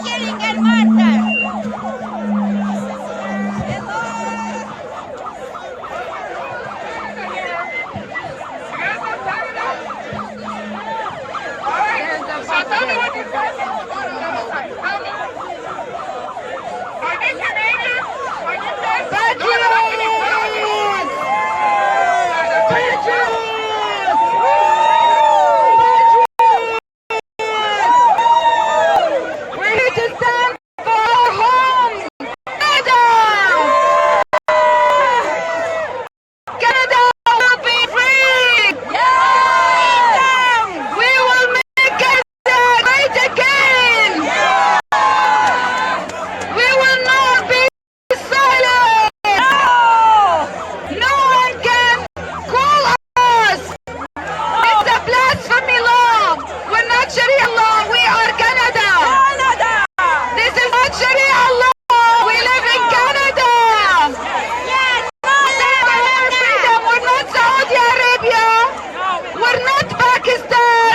killing and murder. Tell me what you guys are Tell me. Are they Canadian? Are you guys? We're here to stand for our homes. Canada! Canada will be free! Yes! We will make Canada great again! We will not be silent! No one can call us! It's a blasphemy law! We're not Sharia law, we are Canada! This is not Sharia law! We live in Canada! Yes! Freedom! We're not Saudi Arabia! We're not Pakistan!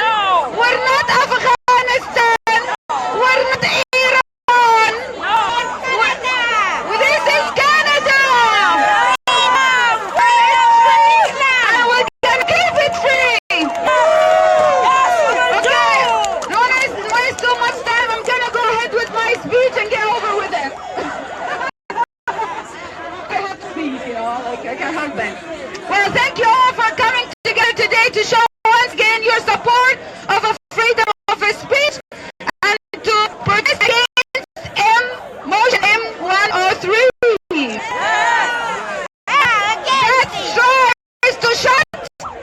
We're not Afghanistan! We're not Iran! This is Canada! And we're gonna keep it free! Okay, don't waste too much time. I'm gonna go ahead with my speech and get over with it. I have to speak, like I can't help it. Well, thank you all for coming together today to show once again your support of a freedom of speech and to protest against motion M-103. That tries to shut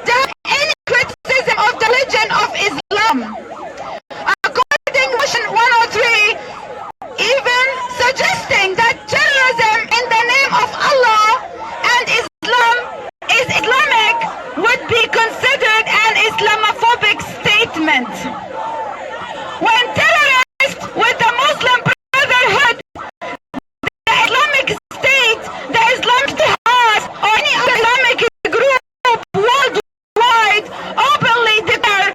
down any criticism of the religion of Islam. According to motion 103, even suggesting that terrorism in the name of Allah and Islam is Islamic would be considered an Islamophobic statement. When terrorists with the Muslim Brotherhood, the Islamic State, the Islamic Jihad, or any other Islamic group worldwide openly declare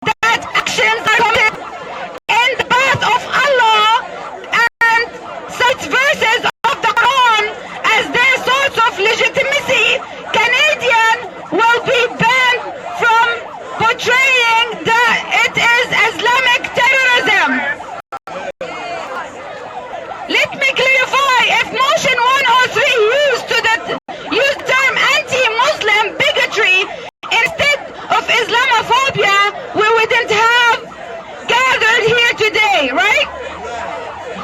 that actions are committed in the path of Allah and cite verses of the Quran as their source of legitimacy, Canadian will be banned from portraying that it is Islamic terrorism. Let me clarify, if motion 103 used term anti-Muslim bigotry instead of Islamophobia, we wouldn't have gathered here today, right?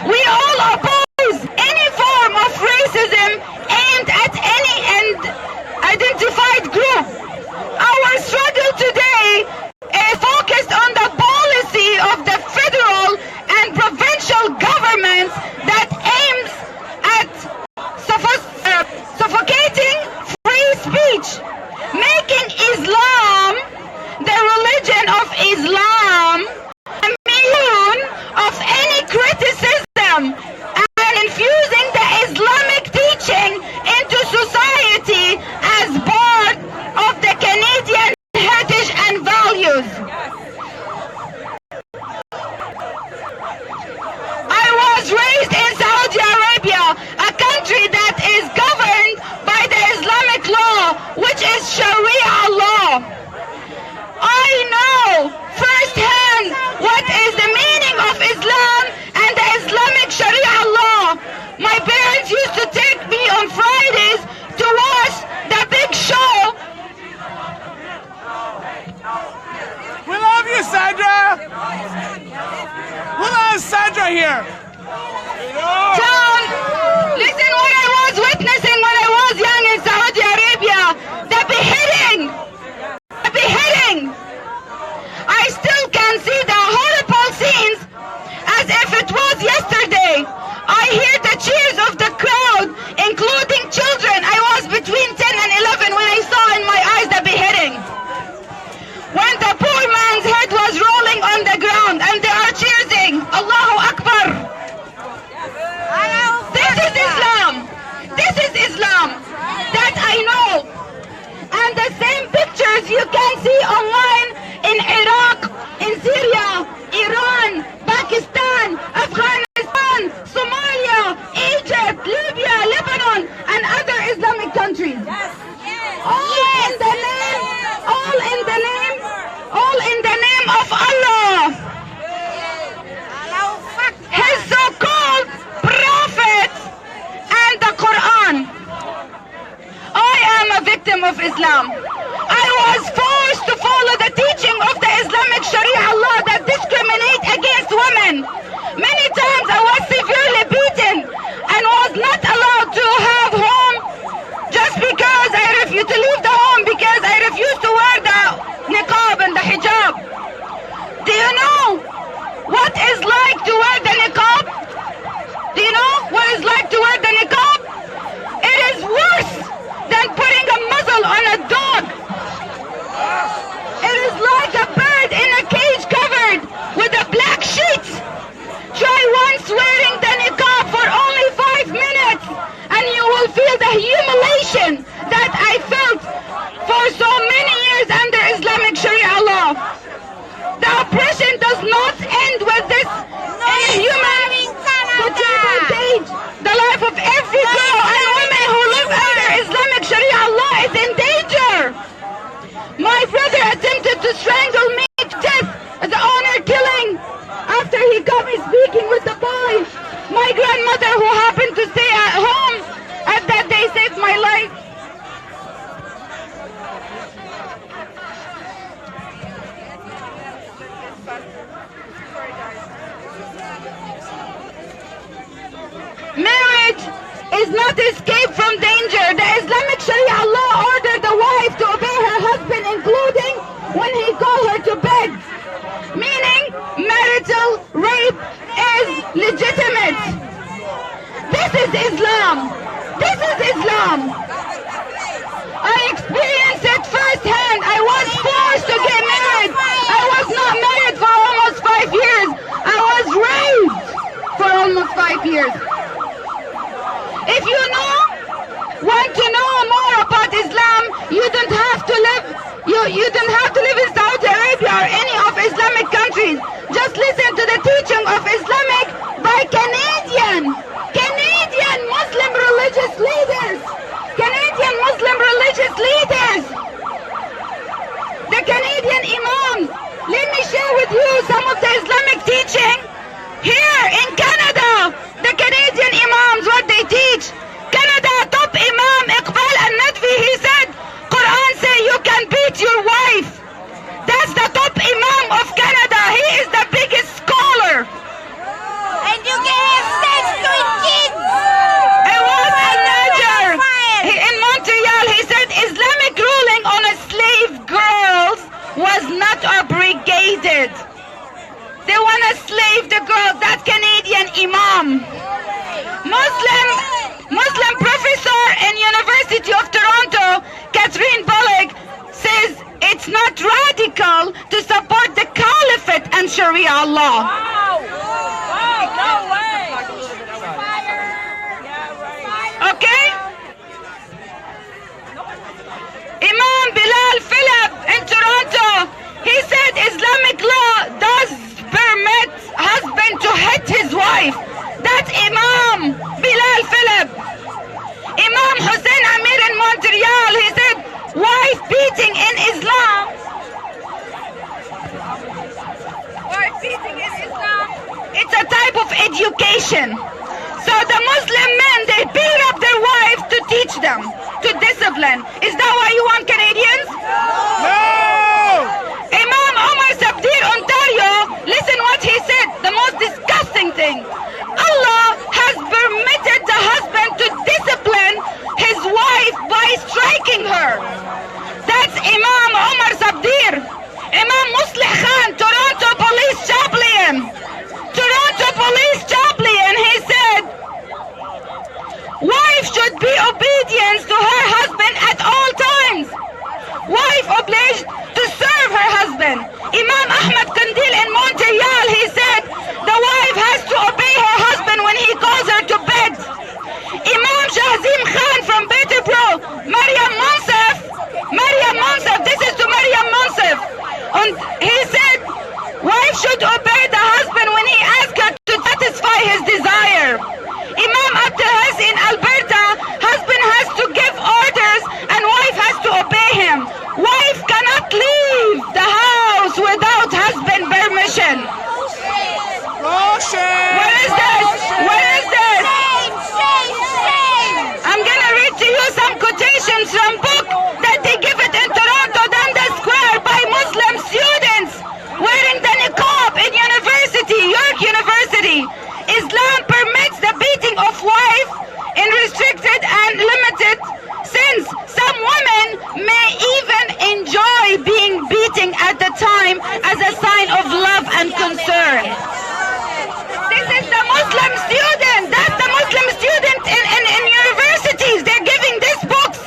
We all oppose any form of racism aimed at any identified group. Our struggle today is focused on the policy of the federal and provincial governments that aims at suffocating free speech, making Islam, the religion of Islam, immune of any criticism, and infusing the Islamic teaching into society as part of the Canadian heritage and values. I was raised in Saudi Arabia, a country that is governed by the Islamic law, which is Sharia law. I know firsthand what is the meaning of Islam and the Islamic Sharia law. My parents used to take me on Fridays to watch the big show. We love you, Sandra. Who loves Sandra here? John, listen what I was witnessing when I was young in Saudi Arabia. The beheading. The beheading. I still can see the horrible scenes as if it was yesterday. I hear the cheers of the crowd, including children. I was between 10 and 11 when I saw in my eyes the beheading. When the poor man's head was rolling on the ground and they are cheering, Allahu Akbar. who happened to stay at home at that day saved my life. Marriage is not escape from danger. The Islamic Sharia law ordered the wife to obey her husband, including when he called her to bed. Meaning, marital rape is legitimate. This is Islam. This is Islam. I experienced it firsthand. I was forced to get married. I was not married for almost 5 years. I was raped for almost 5 years. If you want to know more about Islam, you don't have to live in Saudi Arabia or any of Islamic countries. Just listen to the teaching of Islamic by Canadian Muslim religious leaders. Canadian Muslim religious leaders. The Canadian imams. Let me share with you some of the Islamic teaching here in Canada. The Canadian imams, what they teach. Canada top Imam Iqbal al-Nadvi, he said, Quran say you can beat your wife. That's the top Imam of Canada. He is the biggest scholar. And you can have sex with kids. It was a Niger. In Montreal, he said Islamic ruling on slave girls was not abrogated. They want to slave the girls. That Canadian Imam. Muslim professor in University of Toronto, Catherine Bullock, says it's not radical to support the caliphate and Sharia law. Wow, no way. Okay? Imam Bilal Philip in Toronto, he said Islamic law does permit husband to hit his wife. That's Imam Bilal Philip. Imam Hussein Amir in Montreal, he said wife beating in Islam. Wife beating in Islam. It's a type of education. So the Muslim men, they beat up their wives to teach them, to discipline. Is that why you want Canadians? No! Imam Omar Sabdir, Ontario, listen what he said, the most disgusting thing. Allah has permitted the husband to discipline his wife by striking her. That's Imam Omar Sabdir. Imam Muslih Khan, Toronto Police Chaplain. Toronto Police Chaplain, he said, wife should be obedient to her husband at all times. Wife obliged to serve her husband. Imam Ahmad Kandil in Montreal, he said, the wife has to obey her husband when he calls her to bed. Imam Shahzim Khan from Peterborough, Maryam Monsef, this is to Maryam Monsef. He said, wife should obey the husband when he asks her to satisfy his desire. Imam Abdelhaz in Alberta, husband has to give orders and wife has to obey him. Wife cannot leave the house without husband permission. Where is this? Where is this? I'm gonna read to you some quotations from book that they give it in Toronto, Dundas Square, by Muslim students wearing the niqab in York University. Islam permits the beating of wife in restricted and limited sense. Some women may even enjoy being beaten at the time as a sign of love and concern. This is the Muslim student. That's the Muslim student in universities. They're giving these books.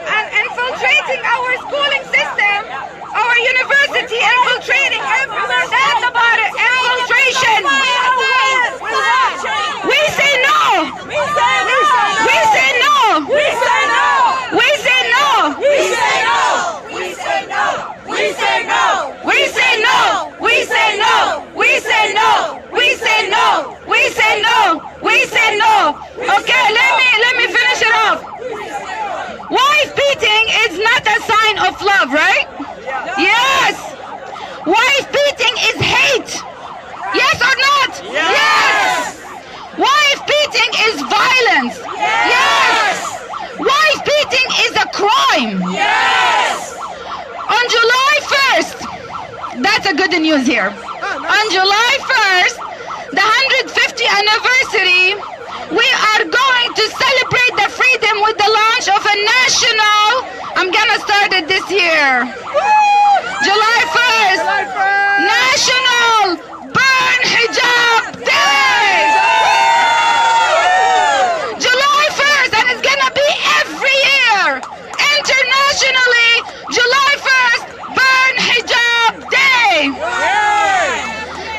And infiltrating our schooling system, our university, infiltrating everywhere. That's about it. Infiltration. We say no. We say no. We say no. We say no. We say no. We say no. We say no. We say no. We say no. We say no. We say no. We say no. We say no. We say no. Okay, let me finish it off. Wife beating is not a sign of love, right? Yes. Wife beating is hate. Yes or not? Yes. beating is violence. Yes. Wife beating is a crime. Yes! On July 1st, that's a good news here. On July 1st, the 150th anniversary, we are going to celebrate the freedom with the launch of a national, I'm gonna start it this year. July 1st, National Burn Hijab Day! July 1st, and it's gonna be every year. Internationally, July 1st, Burn Hijab Day.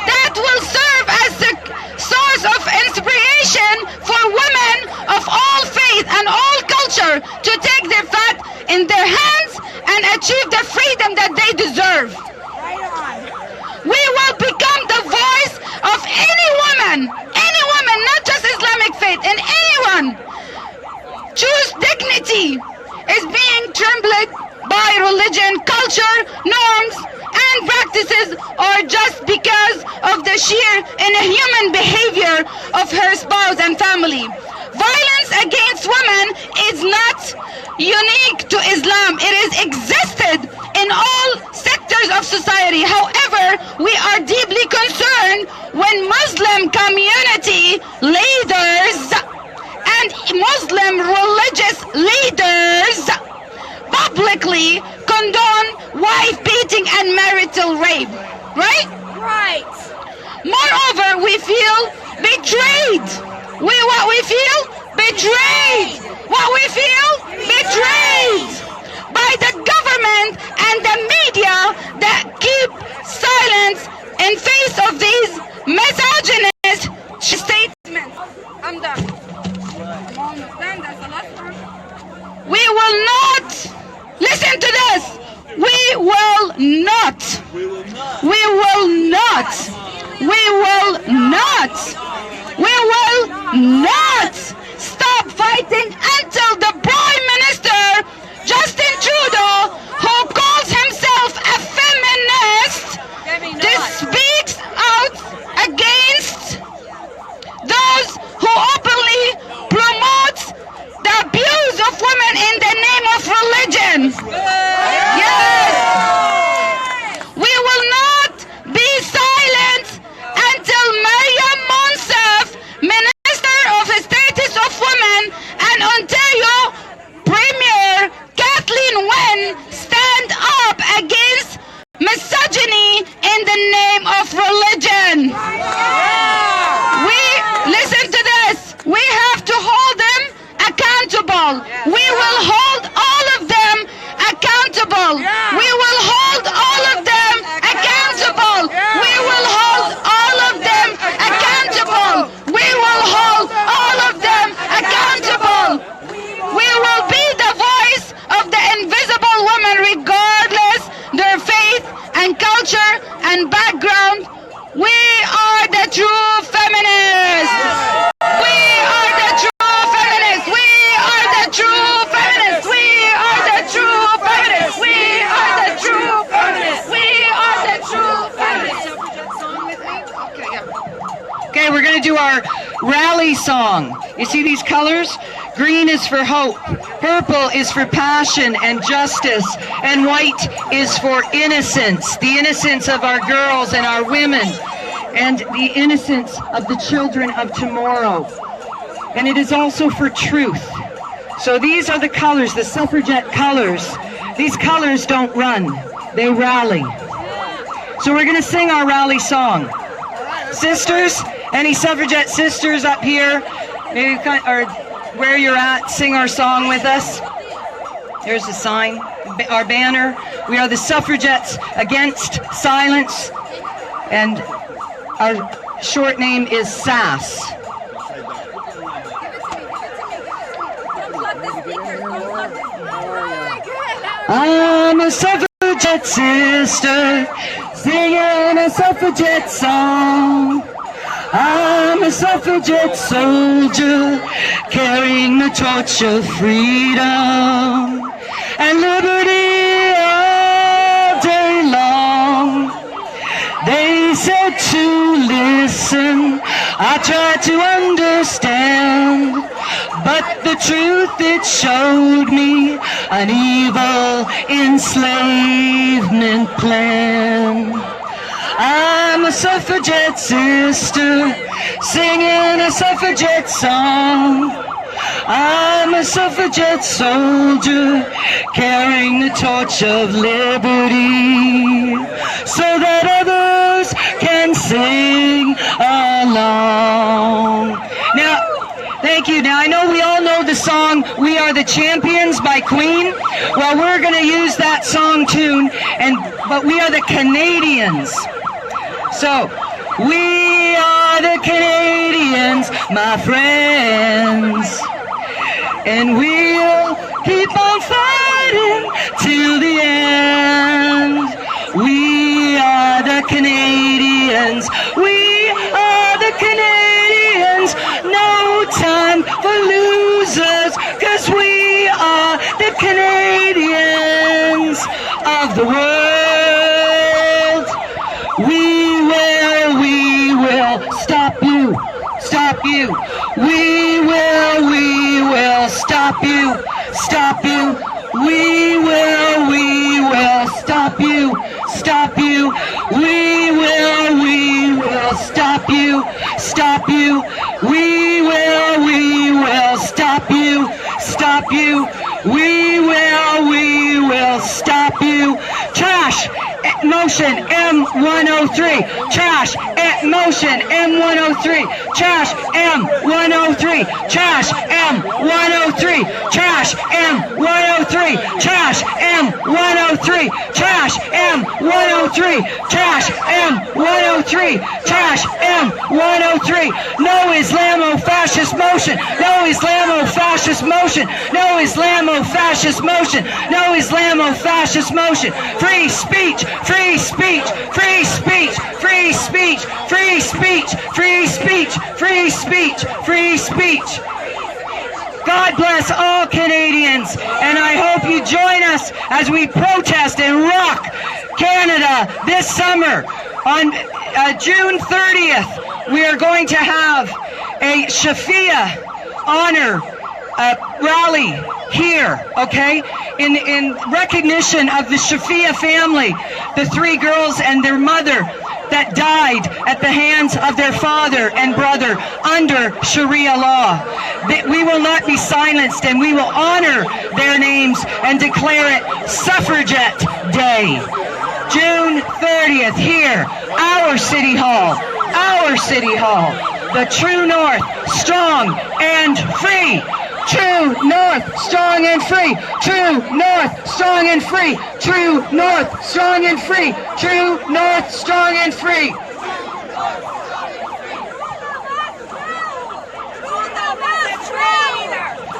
That will serve as a source of inspiration for women of all faith and all culture to take their fate in their hands and achieve the freedom that they deserve. We will become the voice of any woman, not just Islamic faith, and anyone. Choose dignity is being trampled by religion, culture, norms, and practices, or just because of the sheer inhuman behavior of her spouse and family. Violence against women is not unique to Islam. It is existed in all sectors of society. However, we are deeply concerned when Muslim community leaders and Muslim religious leaders publicly condone wife beating and marital rape. Right? Right! Moreover, we feel betrayed. What we feel? Betrayed. What we feel? Betrayed by the government and the media that keep silence in face of these misogynist statements. I'm done. We will not, listen to this, we will not, we will not, we will not, we will not stop fighting until the Prime Minister, Justin Trudeau, who calls himself a feminist, speaks out against those who openly promote the abuse of women in the name of religion. Yes! We will not be silent until Maryam Monsef, Minister of Status of Women, and Ontario Premier Kathleen Wynne stand up against misogyny in the name of religion. Listen to this. We have to hold them accountable. We will hold all of them accountable. We will hold all of them accountable. We will hold all of them accountable. We will hold all of them accountable. We will be the voice of the invisible woman regardless their faith and culture and background. We are the true feminists. We are the true feminists. We are the true feminists. We are the true feminists. We are the true feminists. We are the true feminists. Okay, we're going to do our rally song. You see these colors? Green is for hope, purple is for passion and justice, and white is for innocence. The innocence of our girls and our women, and the innocence of the children of tomorrow. And it is also for truth. So these are the colors, the suffragette colors. These colors don't run, they rally. So we're going to sing our rally song. Sisters, any suffragette sisters up here, maybe or where you're at, sing our song with us. There's the sign, our banner. We are the suffragettes against silence, and our short name is SAS. I'm a suffragette sister, singing a suffragette song. I'm a suffragette soldier, carrying the torch of freedom and liberty all day long. They He said to listen, I tried to understand, but the truth it showed me an evil enslavement plan. I'm a suffragette sister, singing a suffragette song. I'm a suffragette soldier, carrying the torch of liberty, so that others can sing along. Now, thank you. Now, I know we all know the song "We Are the Champions" by Queen. Well, we're going to use that song tune, but we are the Canadians. So, we are the Canadians, my friends, and we'll keep on fighting till the end. We are the Canadians, we are the Canadians, no time for losers, 'cause we are the Canadians of the world. We will stop you, stop you. We will stop you, stop you. We will stop you, stop you. We will stop you, stop you. We will stop you, stop you. We will stop you. Trash motion M-103. Trash motion M-103. Trash M-103. Trash M-103. Trash M-103. Trash M-103. Trash M-103. Trash M-103. Trash M-103. No Islamo-fascist motion. No Islamo-fascist motion. No Islamo-fascist motion. No Islamo-fascist motion. Free speech. Free speech. Free speech. Free speech. Free speech. Free speech. Free speech. Free speech. God bless all Canadians, and I hope you join us as we protest and rock Canada this summer. On June 30th, we are going to have a Shafia honor rally here, okay? In recognition of the Shafia family, the 3 girls and their mother that died at the hands of their father and brother under Sharia law. We will not be silenced, and we will honor their names and declare it Suffragette Day. June 30th here, our City Hall, the True North, strong and free. True North, strong and free. True North, strong and free. True North, strong and free. True North, strong and free.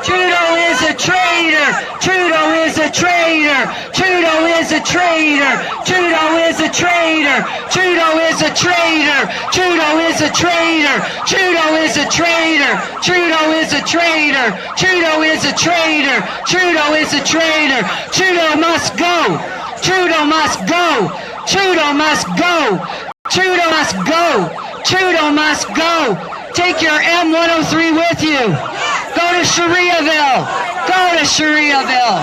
Trudeau is a traitor. Trudeau is a traitor. Trudeau is a traitor. Trudeau is a traitor. Trudeau is a traitor. Trudeau is a traitor. Trudeau is a traitor. Trudeau is a traitor. Trudeau is a traitor. Trudeau is a traitor. Trudeau must go. Trudeau must go. Trudeau must go. Trudeau must go. Trudeau must go. Take your M-103 with you. Go to Shariaville. Go to Shariaville.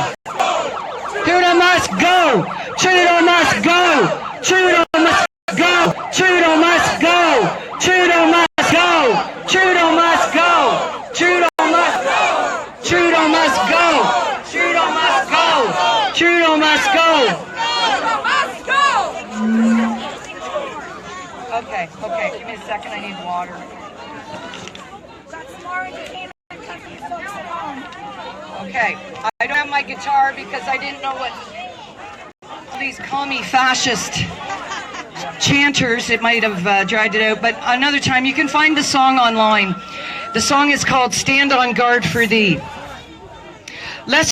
Trudeau must go. Trudeau must go. Trudeau must go. Trudeau must go. Trudeau must go. Trudeau must go. Trudeau must go. Trudeau must go. Trudeau must go. Trudeau must go. Okay, give me a second, I need water. Okay, I don't have my guitar because I didn't know what these call me fascist chanters, it might have dragged it out, but another time you can find the song online. The song is called Stand on Guard for Thee.